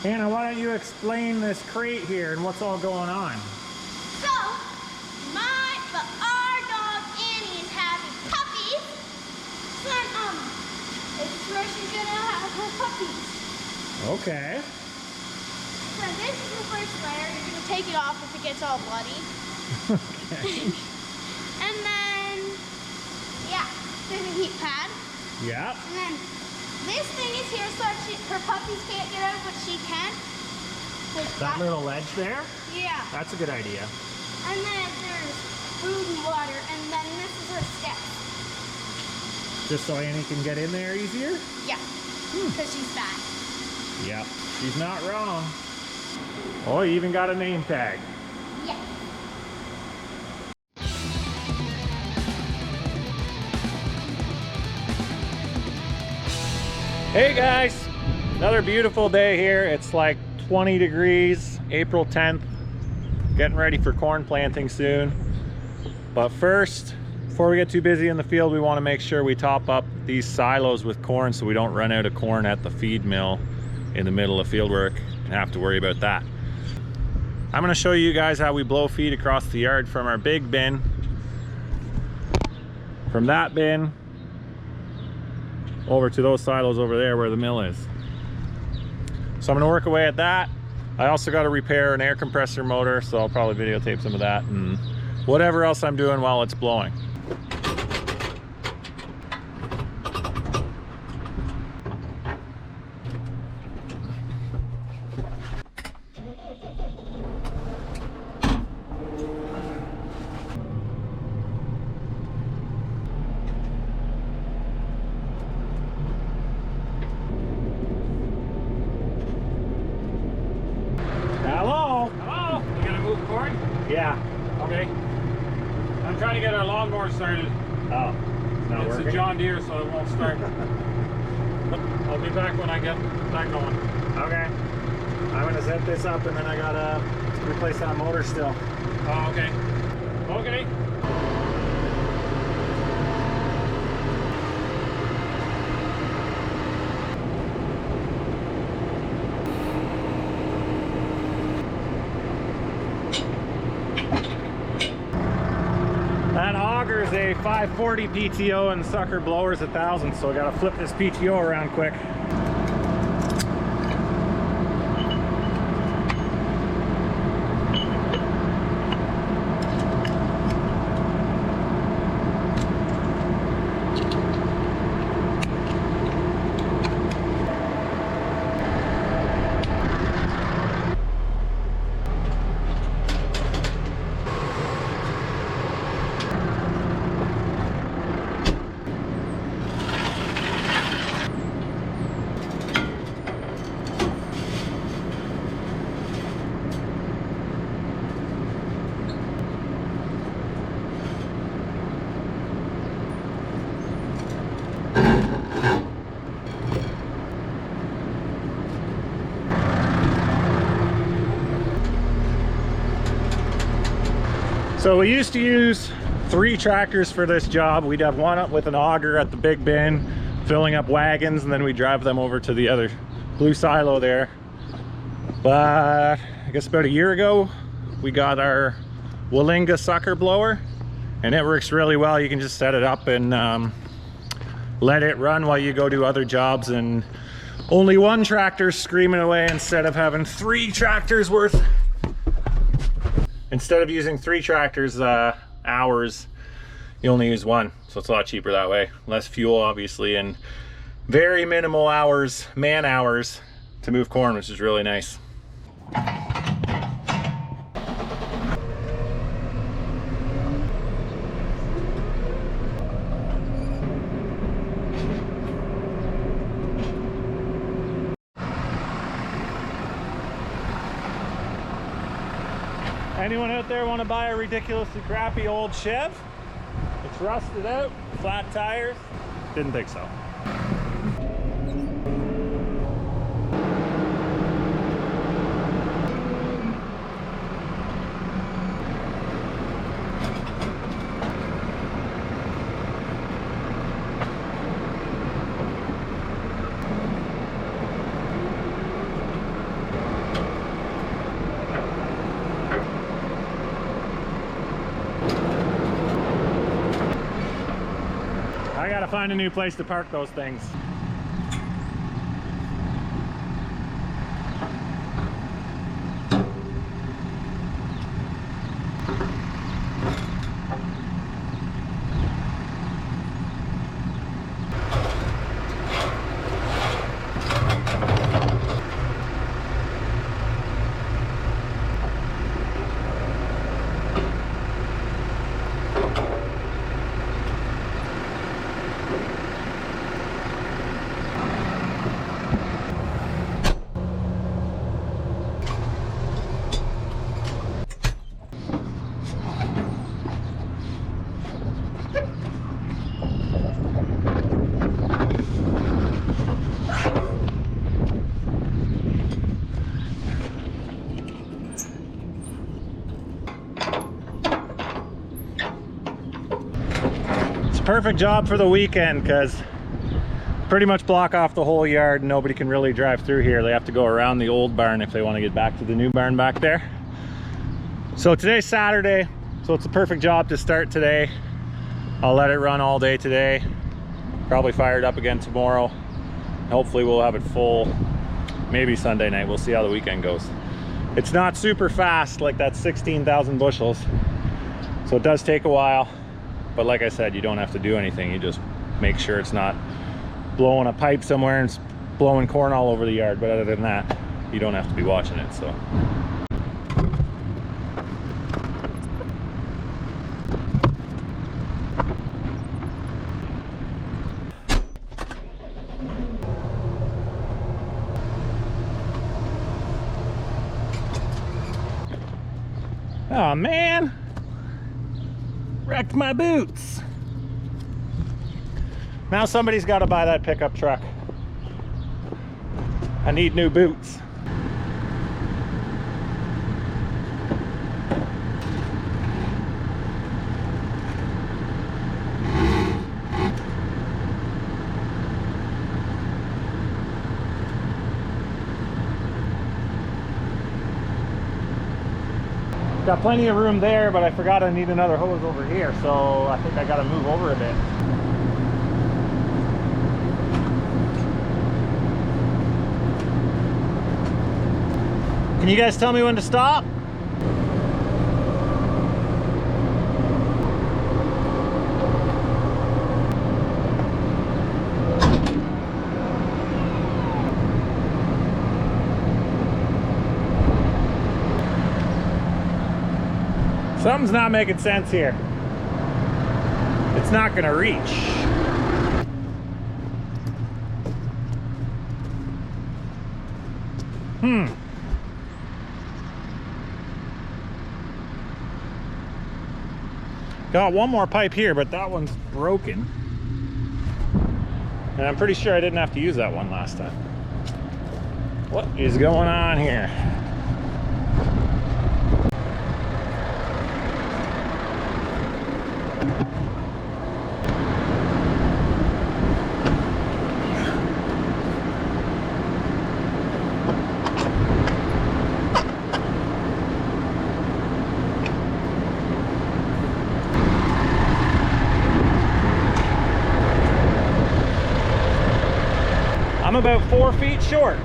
Hannah, why don't you explain this crate here and what's all going on? So, our dog Annie is having puppies. Then, this is where she's gonna have her puppies. Okay. So this is the first layer. You're gonna take it off if it gets all bloody. Okay. And then, yeah, there's a heat pad. Yeah. And then this thing is here so her puppies can't get out, but she can. That little ledge there? Yeah. That's a good idea. And then there's food and water, and then this is her steps. Just so Annie can get in there easier? Yeah, because she's fat. Yep. She's not wrong. Oh, you even got a name tag. Yeah. Hey guys, another beautiful day here. It's like 20 degrees, April 10th. Getting ready for corn planting soon. But first, before we get too busy in the field, we want to make sure we top up these silos with corn so we don't run out of corn at the feed mill in the middle of field work and have to worry about that. I'm going to show you guys how we blow feed across the yard from our big bin, from that bin over to those silos over there where the mill is. So I'm going to work away at that. I also got to repair an air compressor motor, so I'll probably videotape some of that and whatever else I'm doing while it's blowing. Yeah. Okay. I'm trying to get our lawnmower started. Oh, it's not working? It's a John Deere, so it won't start. I'll be back when I get that going. Okay. I'm gonna set this up and then I gotta replace that motor still. Oh, okay. Okay. That auger's a 540 PTO and the sucker blower's 1,000, so I gotta flip this PTO around quick. So we used to use 3 tractors for this job. We'd have one up with an auger at the big bin, filling up wagons, and then we'd drive them over to the other blue silo there. But I guess about a year ago, we got our Walinga sucker blower, and it works really well. You can just set it up and let it run while you go do other jobs, and only one tractor screaming away instead of having 3 tractors worth. Instead of using 3 tractors hours, you only use 1, so it's a lot cheaper that way. Less fuel obviously, and very minimal hours, man hours to move corn, which is really nice. Anyone out there want to buy a ridiculously crappy old Chev? It's rusted out, flat tires. Didn't think so. I gotta find a new place to park those things. Perfect job for the weekend because pretty much block off the whole yard. Nobody can really drive through here. They have to go around the old barn if they want to get back to the new barn back there. So today's Saturday, so it's a perfect job to start today. I'll let it run all day today, probably fire it up again tomorrow. Hopefully we'll have it full maybe Sunday night. We'll see how the weekend goes. It's not super fast like that 16,000 bushels, so it does take a while. But like I said, you don't have to do anything. You just make sure it's not blowing a pipe somewhere and blowing corn all over the yard. But other than that, you don't have to be watching it, so. Oh man. Wrecked my boots. Now somebody's got to buy that pickup truck. I need new boots. Got plenty of room there, but I forgot I need another hose over here, so I think I gotta move over a bit. Can you guys tell me when to stop? Something's not making sense here. It's not gonna reach. Got one more pipe here, but that one's broken. And I'm pretty sure I didn't have to use that one last time. What is going on here? I'm about 4 feet short.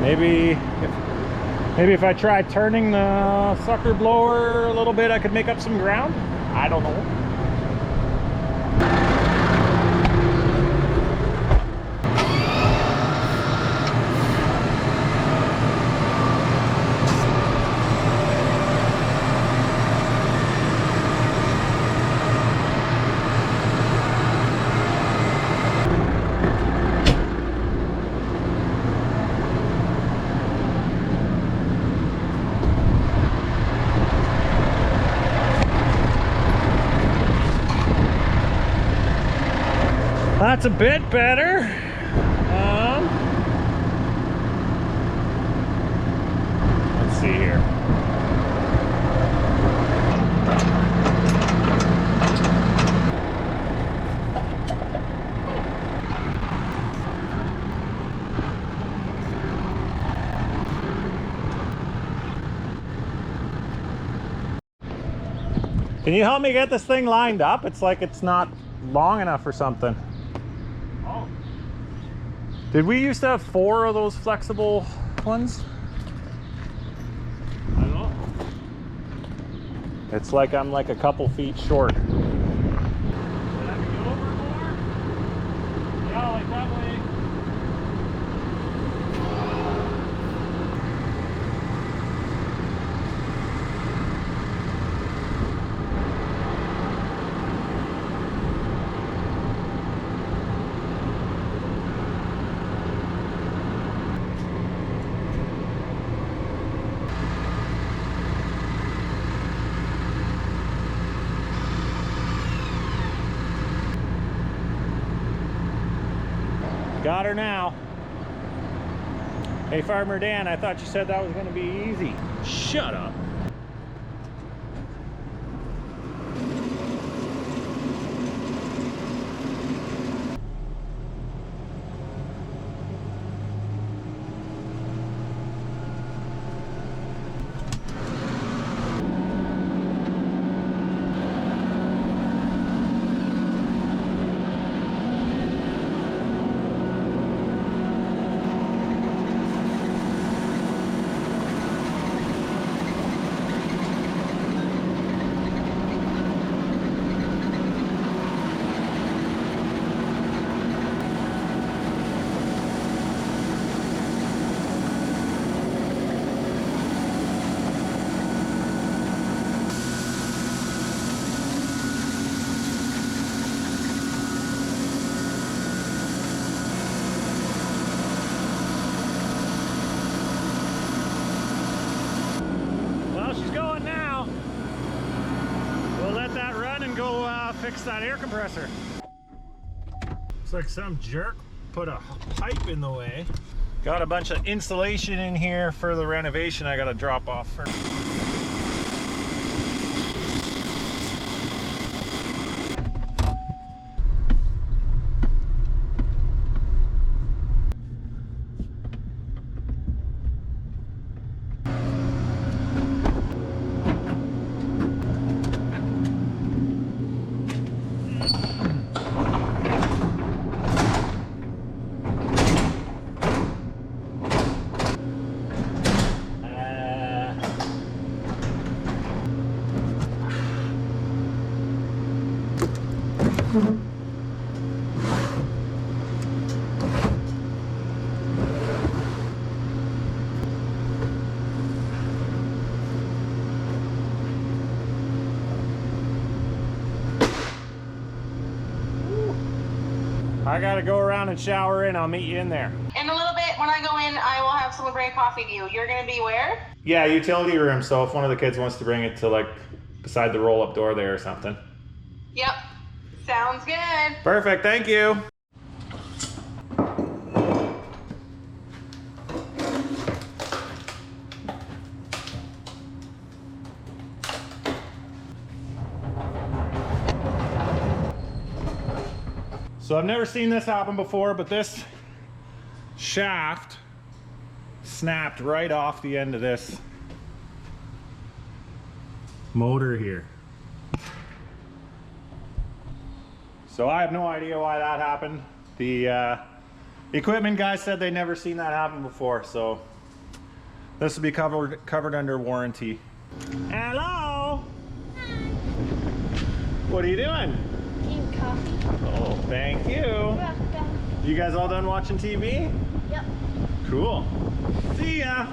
Maybe if I try turning the sucker blower a little bit, I could make up some ground. I don't know. That's a bit better. Let's see here. Can you help me get this thing lined up? It's like it's not long enough or something. Oh. Did we used to have 4 of those flexible ones? I don't know. It's like I'm like a couple feet short. Did I have to go over more? Yeah, like that way. Got her now. Hey, Farmer Dan, I thought you said that was going to be easy. Shut up. Fix that air compressor. Looks like some jerk put a pipe in the way. Got a bunch of insulation in here for the renovation I gotta drop off first. I gotta go around and shower in. I'll meet you in there. In a little bit, when I go in, I will have someone bring coffee to you. You're gonna be where? Yeah, utility room. So if one of the kids wants to bring it to like beside the roll-up door there or something. Yep. Sounds good. Perfect. Thank you. So I've never seen this happen before, but this shaft snapped right off the end of this motor here. So I have no idea why that happened. The equipment guys said they never seen that happen before, so this will be covered under warranty. Hello! Hi. What are you doing? Getting coffee. Oh, thank you. Welcome. You guys all done watching TV? Yep. Cool. See ya.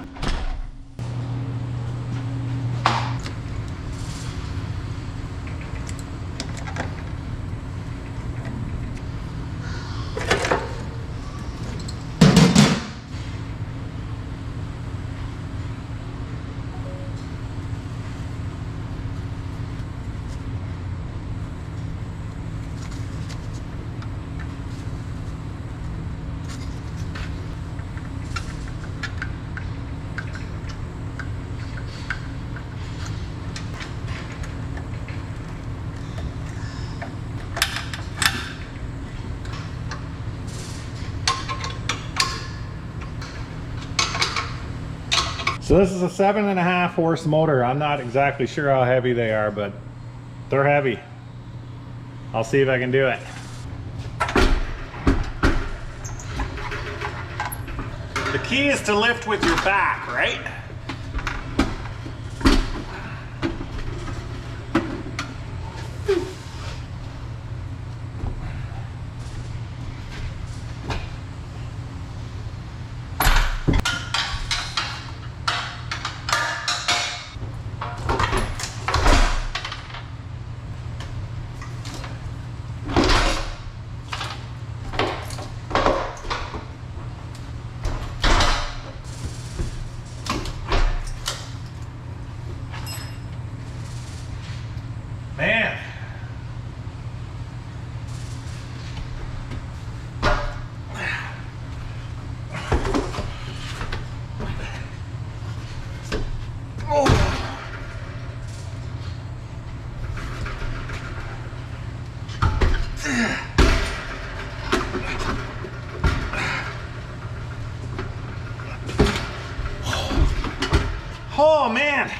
So this is a 7.5 horse motor. I'm not exactly sure how heavy they are, but They're heavy. I'll see if I can do it. The key is to lift with your back, right? Man. Oh man.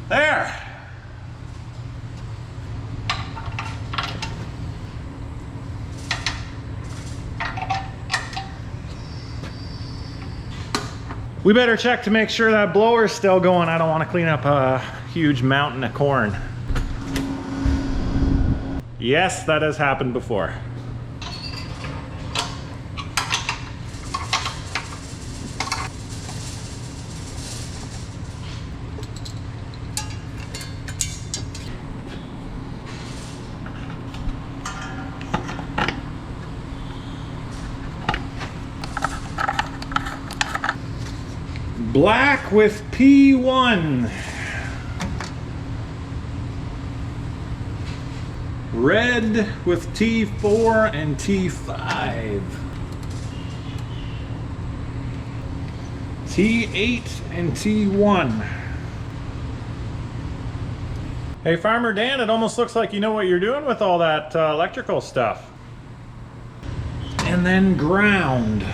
There. We better check to make sure that blower's still going. I don't want to clean up a huge mountain of corn. Yes, that has happened before. Black with P1. Red with T4 and T5. T8 and T1. Hey Farmer Dan, it almost looks like you know what you're doing with all that electrical stuff. And then ground.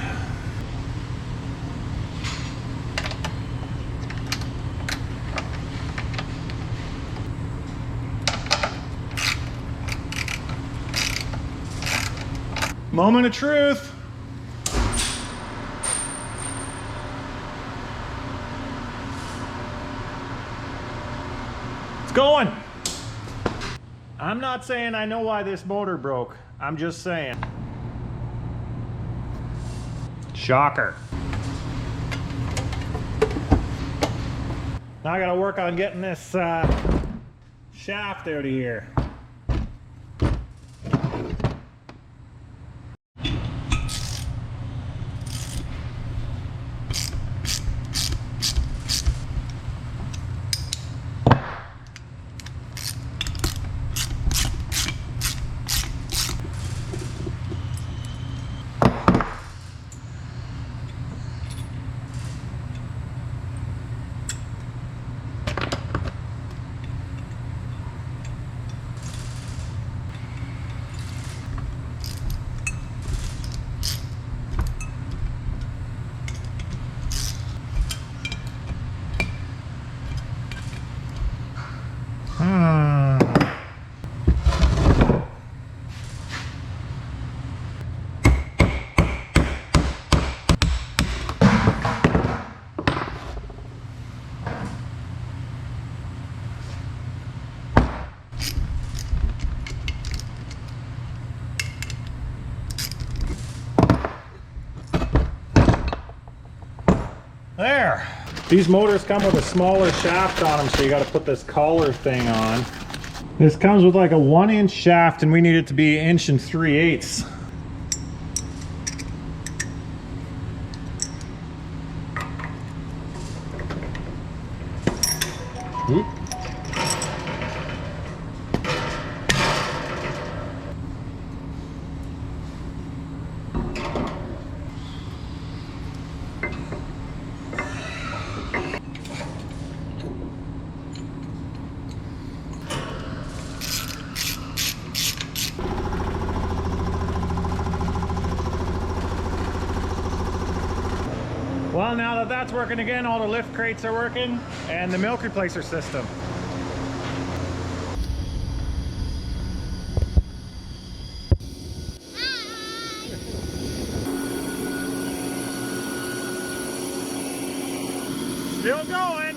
Moment of truth. It's going. I'm not saying I know why this motor broke. I'm just saying. Shocker. Now I gotta work on getting this shaft out of here. There. These motors come with a smaller shaft on them, so you got to put this collar thing on. This comes with like a 1-inch shaft, and we need it to be 1 3/8 inches. Well, now that that's working again, all the lift crates are working and the milk replacer system. Still going.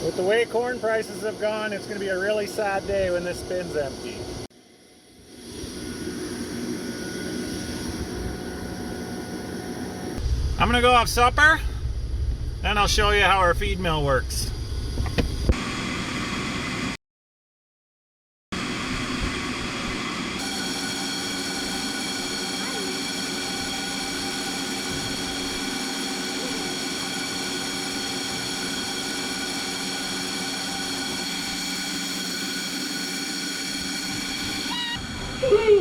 With the way corn prices have gone, it's going to be a really sad day when this bin's empty. I'm gonna go have supper, then I'll show you how our feed mill works.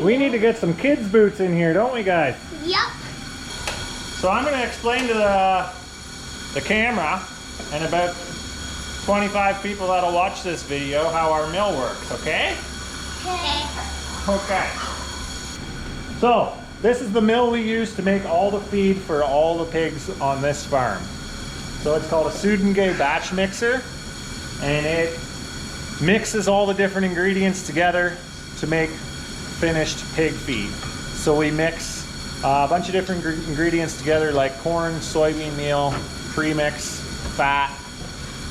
We need to get some kids' boots in here, don't we, guys? Yep. So I'm going to explain to the camera and about 25 people that'll watch this video how our mill works, okay? Okay. Okay. So this is the mill we use to make all the feed for all the pigs on this farm. So it's called a Sudenga batch mixer, and it mixes all the different ingredients together to make finished pig feed. So we mix a bunch of different ingredients together, like corn, soybean meal, premix, fat,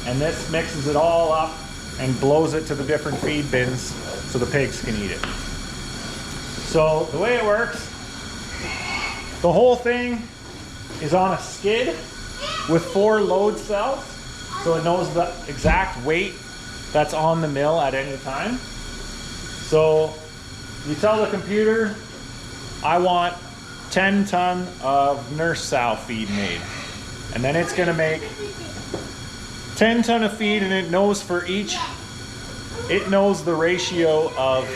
and this mixes it all up and blows it to the different feed bins so the pigs can eat it. So the way it works, the whole thing is on a skid with 4 load cells, so it knows the exact weight that's on the mill at any time. So you tell the computer, I want 10 ton of nurse sow feed made, and then it's going to make 10 ton of feed, and it knows for each, it knows the ratio of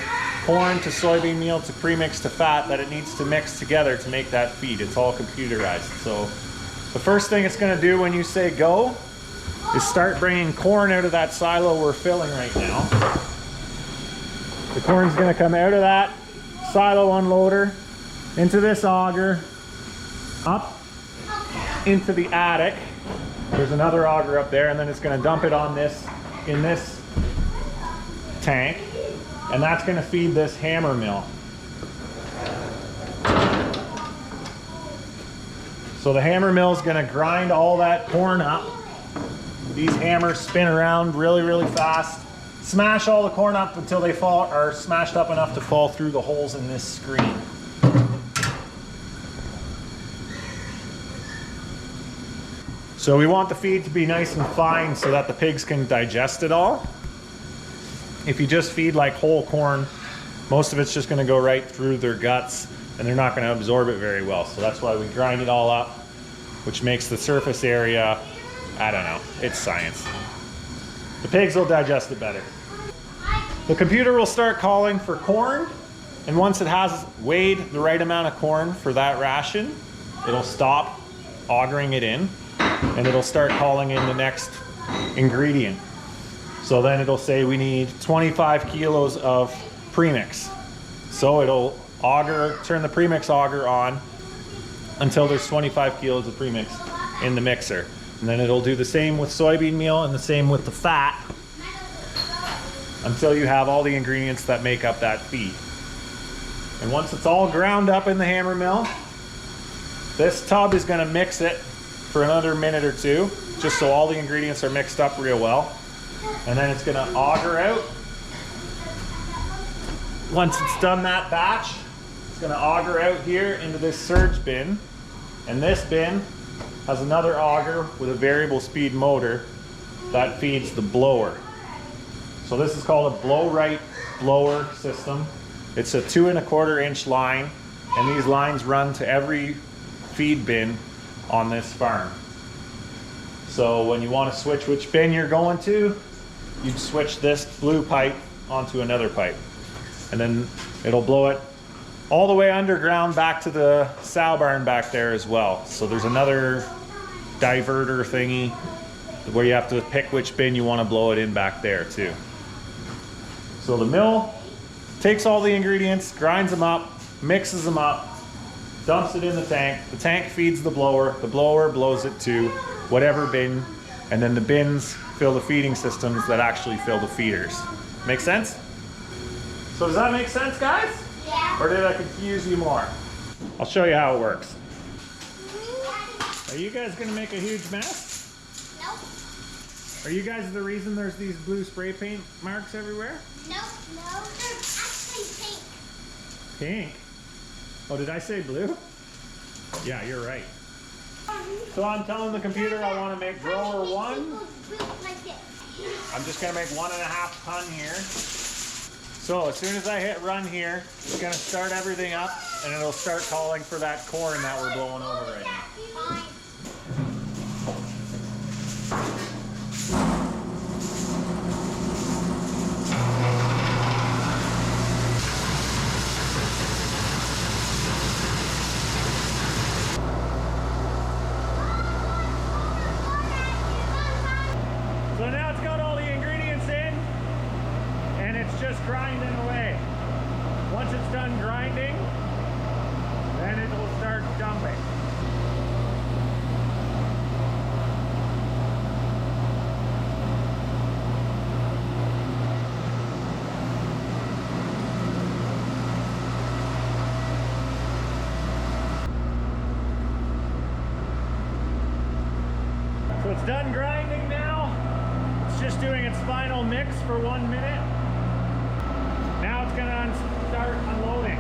corn to soybean meal to premix to fat that it needs to mix together to make that feed. It's all computerized. So the first thing it's going to do when you say go is start bringing corn out of that silo we're filling right now. The corn's going to come out of that silo unloader into this auger, up into the attic. There's another auger up there, and then it's going to dump it on this, in this tank, and that's going to feed this hammer mill. So the hammer mill is going to grind all that corn up. These hammers spin around really, really fast, smash all the corn up until they are smashed up enough to fall through the holes in this screen. So we want the feed to be nice and fine so that the pigs can digest it all. If you just feed like whole corn, most of it's just going to go right through their guts and they're not going to absorb it very well. So that's why we grind it all up, which makes the surface area, I don't know, it's science. The pigs will digest it better. The computer will start calling for corn, and once it has weighed the right amount of corn for that ration, it'll stop augering it in, and it'll start calling in the next ingredient. So then it'll say we need 25 kilos of premix. So it'll auger, turn the premix auger on until there's 25 kilos of premix in the mixer. And then it'll do the same with soybean meal and the same with the fat until you have all the ingredients that make up that feed. And once it's all ground up in the hammer mill, this tub is going to mix it for another minute or two, just so all the ingredients are mixed up real well. And then it's going to auger out. Once it's done that batch, it's going to auger out here into this surge bin. And this bin has another auger with a variable speed motor that feeds the blower. So this is called a blow-right blower system. It's a 2 1/4 inch line, and these lines run to every feed bin on this farm. So when you want to switch which bin you're going to, you'd switch this blue pipe onto another pipe, and then it'll blow it all the way underground back to the sow barn back there as well. So there's another diverter thingy where you have to pick which bin you want to blow it in back there too. So the mill takes all the ingredients, grinds them up, mixes them up, dumps it in the tank feeds the blower blows it to whatever bin, and then the bins fill the feeding systems that actually fill the feeders. Make sense? So does that make sense, guys? Yeah. Or did I confuse you more? I'll show you how it works. Are you guys gonna make a huge mess? Nope. Are you guys the reason there's these blue spray paint marks everywhere? Nope. No, they're actually pink. Pink? Oh, did I say blue? Yeah, you're right. So I'm telling the computer I want to make grower 1. Like this. I'm just gonna make 1.5 ton here. So as soon as I hit run here, it's gonna start everything up and it'll start calling for that corn that we're blowing over right now. Fine. So now it's got all the ingredients in and it's just grinding away. Once it's done grinding, then it will start dumping. So it's done grinding now. It's just doing its final mix for 1 minute. Now it's gonna start unloading.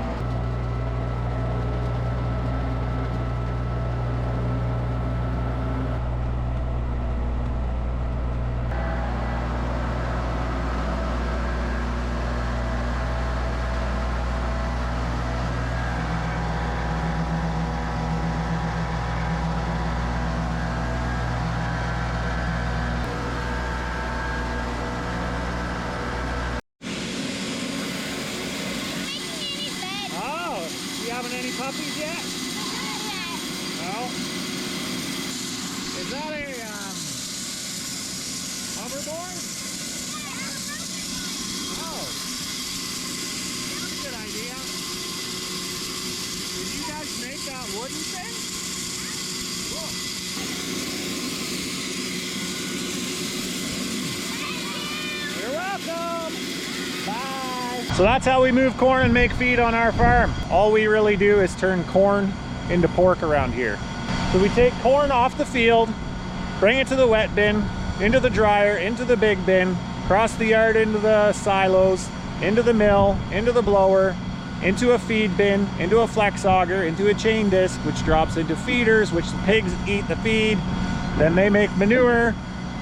Oh, you having any puppies yet? No? Is that a hoverboard? Oh, that's a good idea. Did you guys make that wooden thing? Cool. You're welcome. Bye. So that's how we move corn and make feed on our farm. All we really do is turn corn into pork around here. So we take corn off the field, bring it to the wet bin, into the dryer, into the big bin, across the yard into the silos, into the mill, into the blower, into a feed bin, into a flex auger, into a chain disc, which drops into feeders, which the pigs eat the feed. Then they make manure,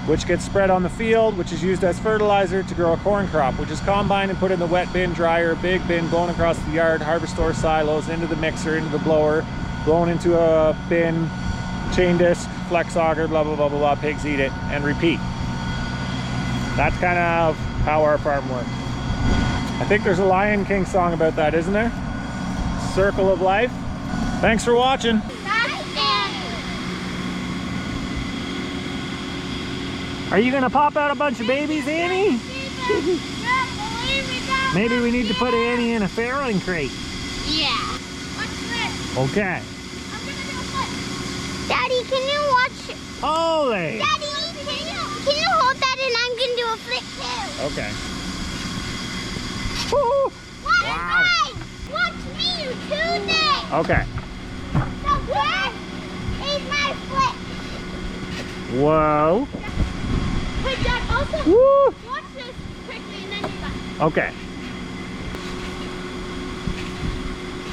which gets spread on the field, which is used as fertilizer to grow a corn crop, which is combined and put in the wet bin, dryer, big bin, blown across the yard, harvest store silos, into the mixer, into the blower, blown into a bin, chain disc, flex auger, blah, blah, blah, blah, blah, pigs eat it, and repeat. That's kind of how our farm works. I think there's a Lion King song about that, isn't there? Circle of life. Thanks for watching. Are you gonna pop out a bunch of babies, Annie? Maybe we need to put Annie in a farrowing crate. Yeah. Watch this. Okay. I'm gonna do a flip. Daddy, can you watch? Holy! Daddy, can you hold that and I'm gonna do a flip too? Okay. Woo! Wow. Watch me do this. Okay. So where is my flip? Whoa. Hey, Dad, also Woo! watch this quickly and then you got. Okay.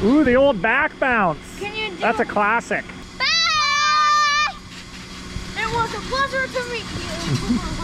Ooh, the old back bounce. Can you do That's a classic. Bye! It was a pleasure to meet you.